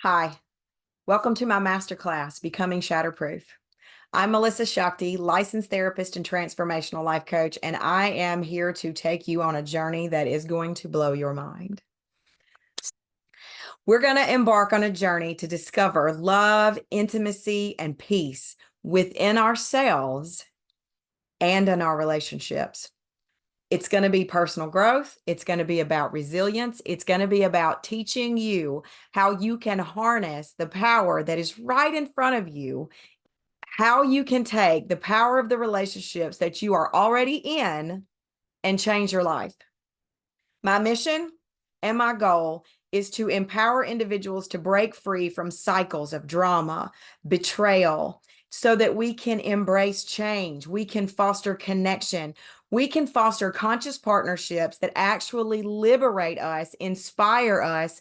Hi, welcome to my masterclass, Becoming Shatterproof. I'm Melissa Shakti, licensed therapist and transformational life coach, and I am here to take you on a journey that is going to blow your mind. We're going to embark on a journey to discover love, intimacy, and peace within ourselves and in our relationships. It's going to be personal growth. It's going to be about resilience. It's going to be about teaching you how you can harness the power that is right in front of you, how you can take the power of the relationships that you are already in and change your life. My mission and my goal is to empower individuals to break free from cycles of drama, betrayal, so that we can embrace change. We can foster connection. We can foster conscious partnerships that actually liberate us, inspire us,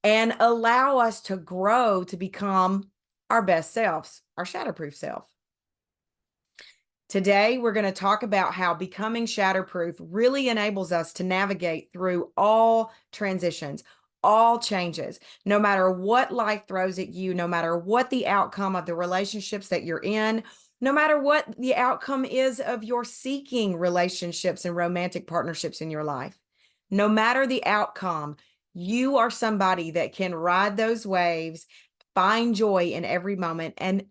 and allow us to grow to become our best selves, our shatterproof self. Today, we're going to talk about how becoming shatterproof really enables us to navigate through all transitions, all changes, no matter what life throws at you, no matter what the outcome of the relationships that you're in, no matter what the outcome is of your seeking relationships and romantic partnerships in your life. No matter the outcome, you are somebody that can ride those waves, find joy in every moment, and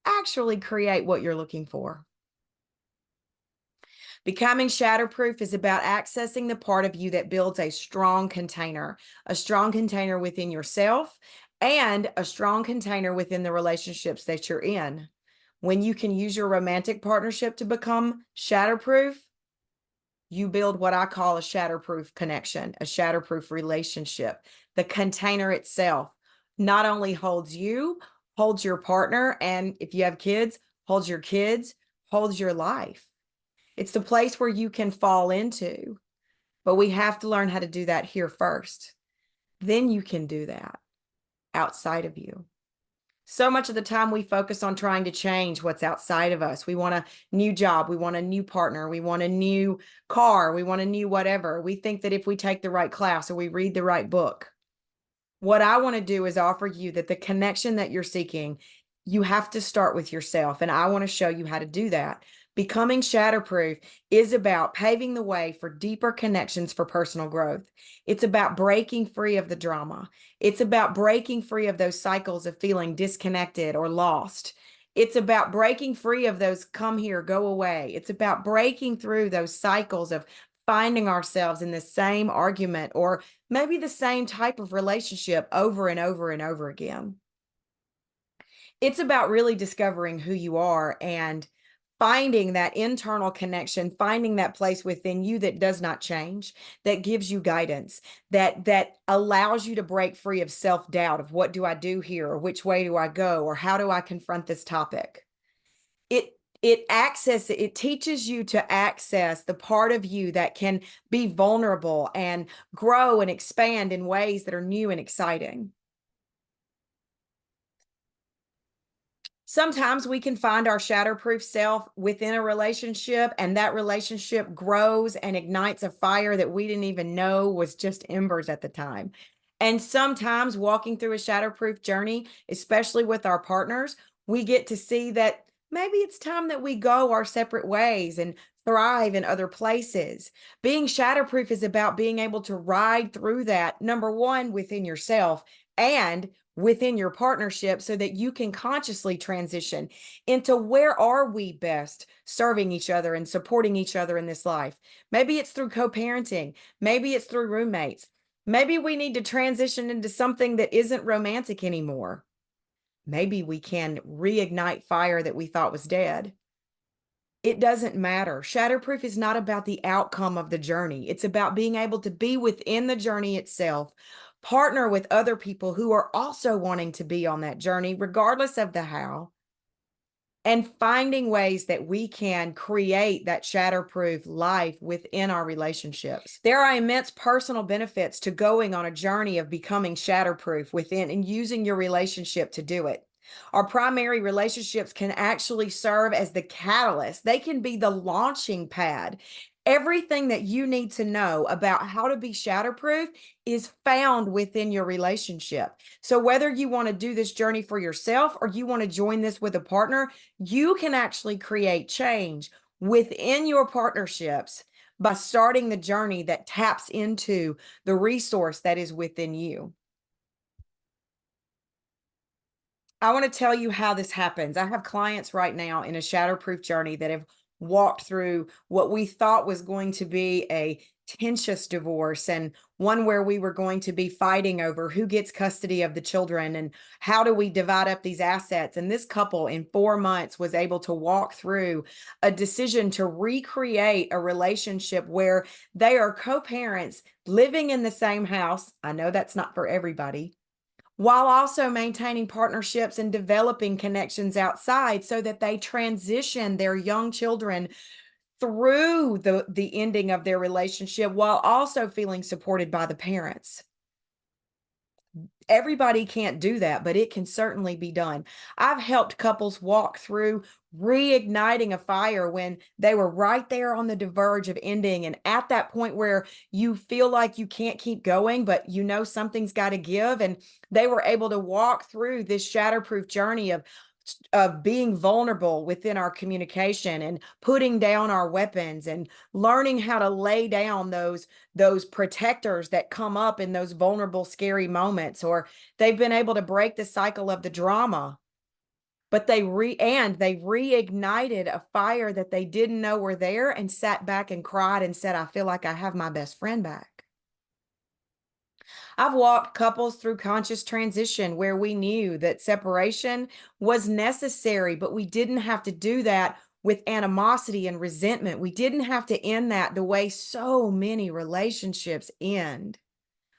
actually create what you're looking for. Becoming shatterproof is about accessing the part of you that builds a strong container within yourself and a strong container within the relationships that you're in. When you can use your romantic partnership to become shatterproof, you build what I call a shatterproof connection, a shatterproof relationship. The container itself not only holds you, holds your partner, and if you have kids, holds your life. It's the place where you can fall into, but we have to learn how to do that here first. Then you can do that outside of you. So much of the time we focus on trying to change what's outside of us. We want a new job. We want a new partner. We want a new car. We want a new whatever. We think that if we take the right class or we read the right book, what I want to do is offer you that the connection that you're seeking, you have to start with yourself. And I want to show you how to do that. Becoming shatterproof is about paving the way for deeper connections for personal growth. It's about breaking free of the drama. It's about breaking free of those cycles of feeling disconnected or lost. It's about breaking free of those come here, go away. It's about breaking through those cycles of finding ourselves in the same argument or maybe the same type of relationship over and over and over again. It's about really discovering who you are and finding that internal connection, finding that place within you that does not change, that gives you guidance, that allows you to break free of self-doubt of what do I do here, or which way do I go, or how do I confront this topic. It teaches you to access the part of you that can be vulnerable and grow and expand in ways that are new and exciting. Sometimes we can find our shatterproof self within a relationship, and that relationship grows and ignites a fire that we didn't even know was just embers at the time. And sometimes walking through a shatterproof journey, especially with our partners, we get to see that maybe it's time that we go our separate ways and thrive in other places. Being shatterproof is about being able to ride through that, number one, within yourself and within your partnership so that you can consciously transition into where are we best serving each other and supporting each other in this life. Maybe it's through co-parenting. Maybe it's through roommates. Maybe we need to transition into something that isn't romantic anymore. Maybe we can reignite fire that we thought was dead. It doesn't matter. Shatterproof is not about the outcome of the journey. It's about being able to be within the journey itself, partner with other people who are also wanting to be on that journey, regardless of the how, and finding ways that we can create that shatterproof life within our relationships. There are immense personal benefits to going on a journey of becoming shatterproof within and using your relationship to do it. Our primary relationships can actually serve as the catalyst. They can be the launching pad. Everything that you need to know about how to be shatterproof is found within your relationship. So whether you want to do this journey for yourself or you want to join this with a partner, you can actually create change within your partnerships by starting the journey that taps into the resource that is within you. I want to tell you how this happens. I have clients right now in a shatterproof journey that have walked through what we thought was going to be a contentious divorce, and one where we were going to be fighting over who gets custody of the children and how do we divide up these assets. And this couple in 4 months was able to walk through a decision to recreate a relationship where they are co-parents living in the same house. I know that's not for everybody, while also maintaining partnerships and developing connections outside so that they transition their young children through the ending of their relationship while also feeling supported by the parents. Everybody can't do that, but it can certainly be done. I've helped couples walk through reigniting a fire when they were right there on the verge of ending, and at that point where you feel like you can't keep going, but you know something's got to give, and they were able to walk through this shatterproof journey of being vulnerable within our communication and putting down our weapons and learning how to lay down those protectors that come up in those vulnerable, scary moments. Or they've been able to break the cycle of the drama, but they reignited a fire that they didn't know were there and sat back and cried and said, I feel like I have my best friend back. I've walked couples through conscious transition where we knew that separation was necessary, but we didn't have to do that with animosity and resentment. We didn't have to end that the way so many relationships end.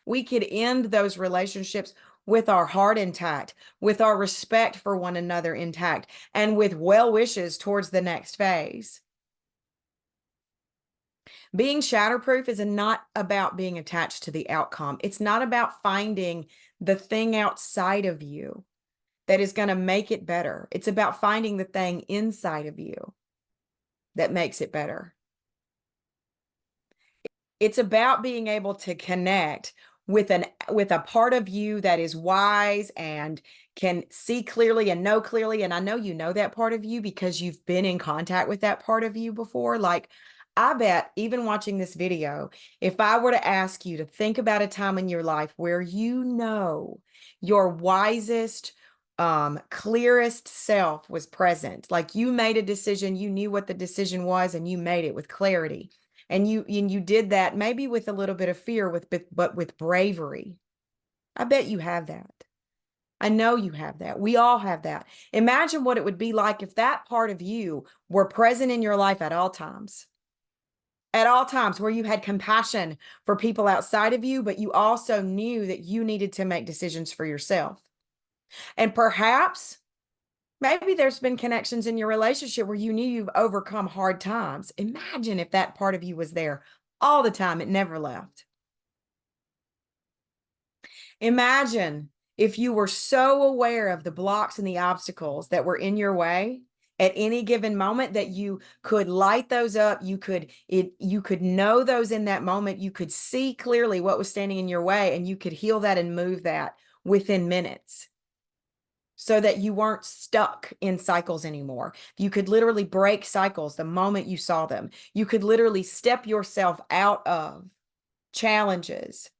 We could end those relationships with our heart intact, with our respect for one another intact, and with well wishes towards the next phase. Being shatterproof is not about being attached to the outcome. It's not about finding the thing outside of you that is going to make it better. It's about finding the thing inside of you that makes it better. It's about being able to connect with a part of you that is wise and can see clearly and know clearly. And I know you know that part of you because you've been in contact with that part of you before. Like, I bet even watching this video, if I were to ask you to think about a time in your life where you know your wisest, clearest self was present, like you made a decision, you knew what the decision was, and you made it with clarity. And you did that maybe with a little bit of fear, but with bravery. I bet you have that. I know you have that. We all have that. Imagine what it would be like if that part of you were present in your life at all times. At all times, where you had compassion for people outside of you, but you also knew that you needed to make decisions for yourself. And perhaps maybe there's been connections in your relationship where you knew you've overcome hard times. Imagine if that part of you was there all the time, it never left. Imagine if you were so aware of the blocks and the obstacles that were in your way at any given moment that you could light those up. You could know those in that moment. You could see clearly what was standing in your way, and you could heal that and move that within minutes, so that you weren't stuck in cycles anymore. You could literally break cycles the moment you saw them. You could literally step yourself out of challenges.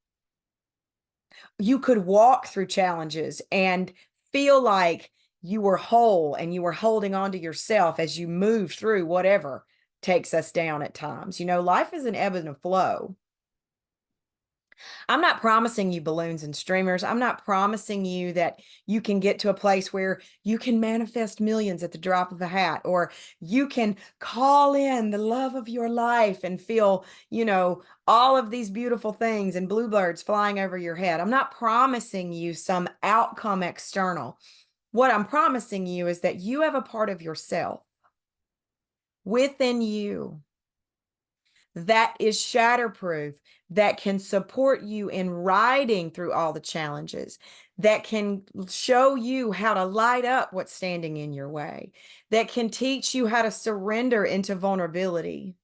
You could walk through challenges and feel like you were whole and you were holding on to yourself as you move through whatever takes us down at times. You know, life is an ebb and a flow. I'm not promising you balloons and streamers. I'm not promising you that you can get to a place where you can manifest millions at the drop of a hat, or you can call in the love of your life and feel, you know, all of these beautiful things and bluebirds flying over your head. I'm not promising you some outcome external. What I'm promising you is that you have a part of yourself within you that is shatterproof, that can support you in riding through all the challenges, that can show you how to light up what's standing in your way, that can teach you how to surrender into vulnerability.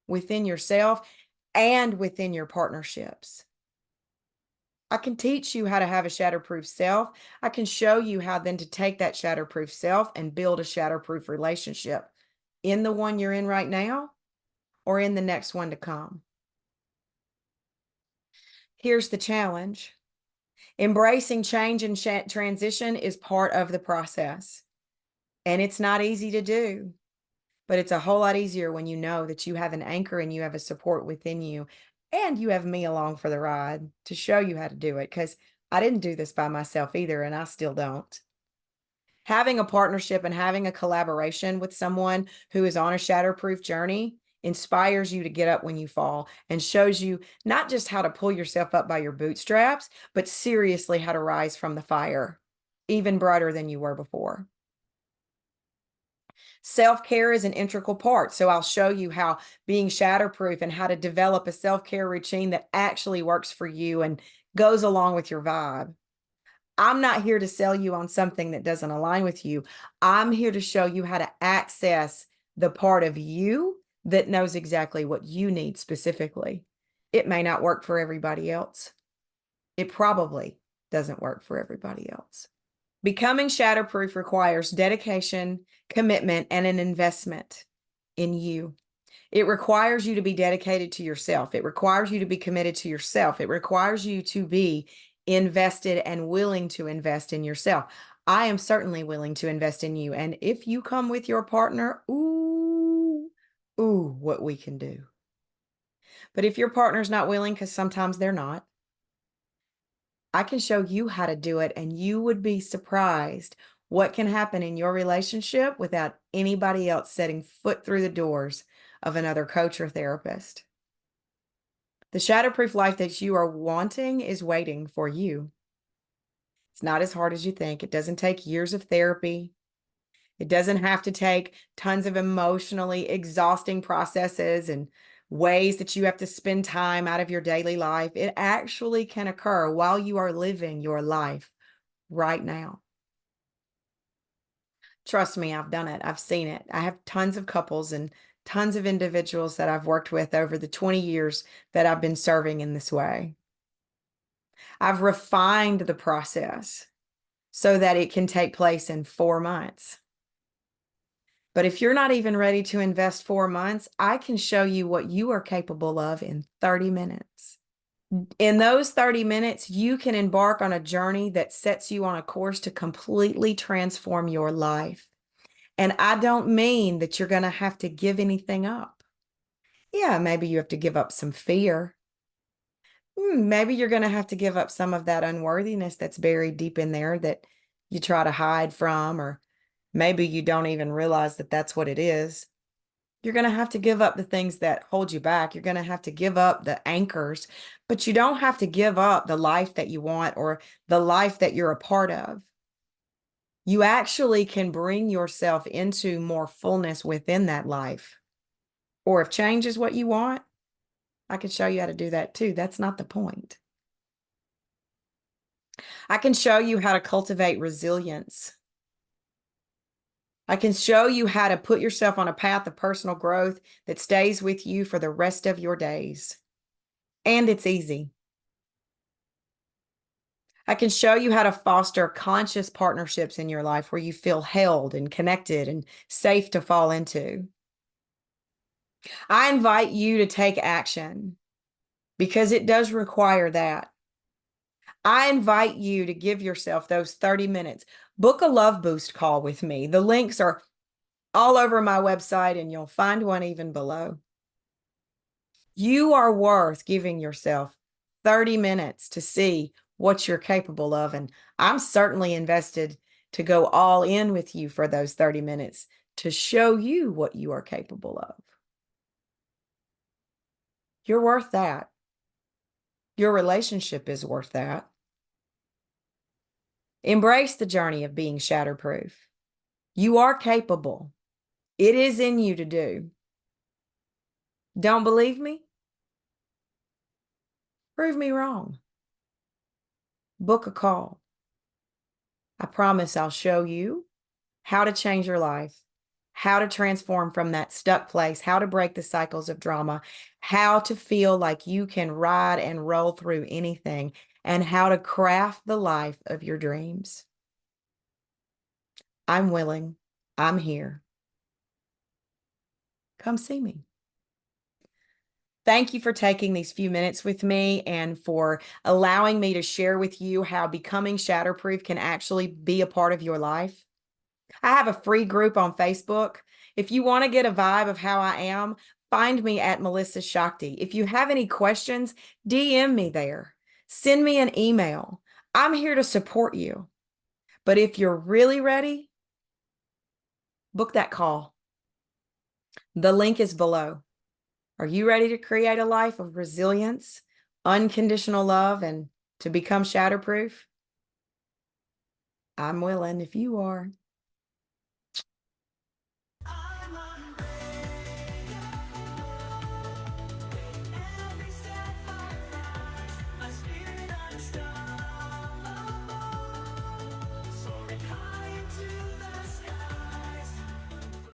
within yourself and within your partnerships. I can teach you how to have a shatterproof self. I can show you how then to take that shatterproof self and build a shatterproof relationship in the one you're in right now or in the next one to come. Here's the challenge. Embracing change and transition is part of the process. And it's not easy to do, but it's a whole lot easier when you know that you have an anchor and you have a support within you. And you have me along for the ride to show you how to do it, because I didn't do this by myself either, and I still don't. Having a partnership and having a collaboration with someone who is on a shatterproof journey inspires you to get up when you fall and shows you not just how to pull yourself up by your bootstraps, but seriously how to rise from the fire, even brighter than you were before. Self-care is an integral part. So I'll show you how being shatterproof and how to develop a self-care routine that actually works for you and goes along with your vibe. I'm not here to sell you on something that doesn't align with you. I'm here to show you how to access the part of you that knows exactly what you need specifically. It may not work for everybody else. It probably doesn't work for everybody else. Becoming shatterproof requires dedication, commitment, and an investment in you. It requires you to be dedicated to yourself. It requires you to be committed to yourself. It requires you to be invested and willing to invest in yourself. I am certainly willing to invest in you. And if you come with your partner, ooh, what we can do. But if your partner's not willing, because sometimes they're not, I can show you how to do it, and you would be surprised what can happen in your relationship without anybody else setting foot through the doors of another coach or therapist. The shatterproof life that you are wanting is waiting for you. It's not as hard as you think. It doesn't take years of therapy. It doesn't have to take tons of emotionally exhausting processes and ways that you have to spend time out of your daily life. It actually can occur while you are living your life right now. Trust me, I've done it. I've seen it. I have tons of couples and tons of individuals that I've worked with over the 20 years that I've been serving in this way. I've refined the process so that it can take place in 4 months. But if you're not even ready to invest 4 months, I can show you what you are capable of in 30 minutes. In those 30 minutes, you can embark on a journey that sets you on a course to completely transform your life. And I don't mean that you're going to have to give anything up. Yeah, maybe you have to give up some fear. Maybe you're going to have to give up some of that unworthiness that's buried deep in there that you try to hide from, or maybe you don't even realize that that's what it is. You're going to have to give up the things that hold you back. You're going to have to give up the anchors, but you don't have to give up the life that you want or the life that you're a part of. You actually can bring yourself into more fullness within that life. Or if change is what you want, I can show you how to do that too. That's not the point. I can show you how to cultivate resilience. I can show you how to put yourself on a path of personal growth that stays with you for the rest of your days. And it's easy. I can show you how to foster conscious partnerships in your life where you feel held and connected and safe to fall into. I invite you to take action because it does require that. I invite you to give yourself those 30 minutes. Book a love boost call with me. The links are all over my website, and you'll find one even below. You are worth giving yourself 30 minutes to see what you're capable of. And I'm certainly invested to go all in with you for those 30 minutes to show you what you are capable of. You're worth that. Your relationship is worth that. Embrace the journey of being shatterproof. You are capable. It is in you to do. Don't believe me? Prove me wrong. Book a call. I promise I'll show you how to change your life how to transform from that stuck place, how to break the cycles of drama, how to feel like you can ride and roll through anything, and how to craft the life of your dreams. I'm willing. I'm here. Come see me. Thank you for taking these few minutes with me and for allowing me to share with you how becoming shatterproof can actually be a part of your life. I have a free group on Facebook. If you want to get a vibe of how I am, find me at Melissa Shakti. If you have any questions, DM me there. Send me an email. I'm here to support you. But if you're really ready, book that call. The link is below. Are you ready to create a life of resilience, unconditional love, and to become shatterproof? I'm willing if you are.